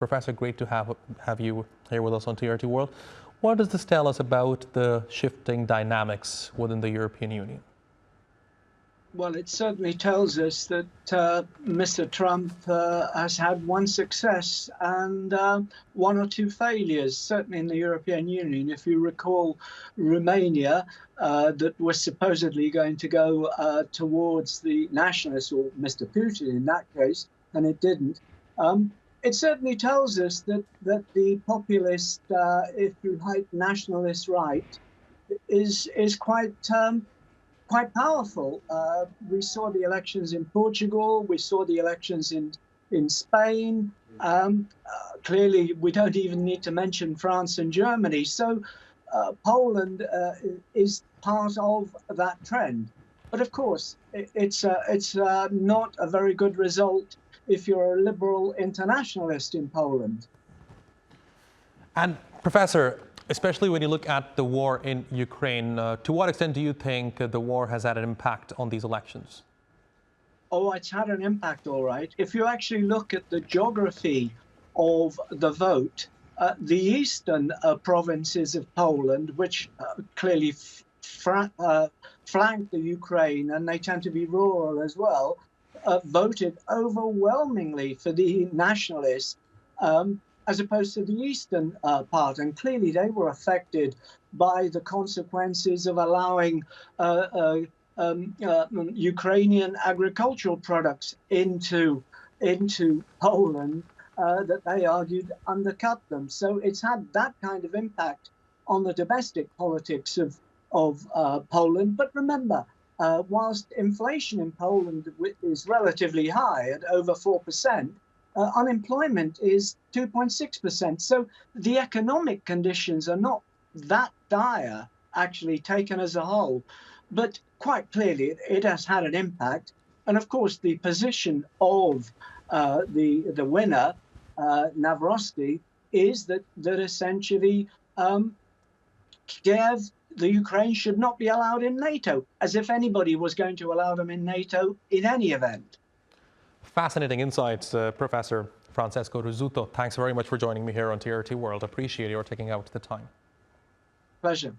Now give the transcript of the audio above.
Professor, great to have you here with us on TRT World. What does this tell us about the shifting dynamics within the European Union? Well, it certainly tells us that Mr. Trump has had one success and one or two failures, certainly in the European Union. If you recall, Romania, that was supposedly going to go towards the nationalists, or Mr. Putin in that case, and it didn't. It certainly tells us that the populist, if you like, nationalist right is quite powerful. We saw the elections in Portugal. We saw the elections in Spain. Clearly, we don't even need to mention France and Germany. So Poland is part of that trend. But of course, it's not a very good result if you're a liberal internationalist in Poland. And Professor, especially when you look at the war in Ukraine, to what extent do you think the war has had an impact on these elections? Oh, it's had an impact, all right. If you actually look at the geography of the vote, the eastern provinces of Poland, which clearly flank the Ukraine, and they tend to be rural as well, voted overwhelmingly for the nationalists, as opposed to the eastern part. And clearly they were affected by the consequences of allowing Ukrainian agricultural products into Poland that they argued undercut them. So it's had that kind of impact on the domestic politics of Poland. But remember, whilst inflation in Poland is relatively high at over 4%, unemployment is 2.6%. So the economic conditions are not that dire, actually, taken as a whole. But quite clearly, it has had an impact. And of course, the position of the winner, Nawrocki, is that essentially Kiev, the Ukraine, should not be allowed in NATO, as if anybody was going to allow them in NATO in any event. Fascinating insights, Professor Francesco Rizzuto. Thanks very much for joining me here on TRT World. Appreciate your taking out the time. Pleasure.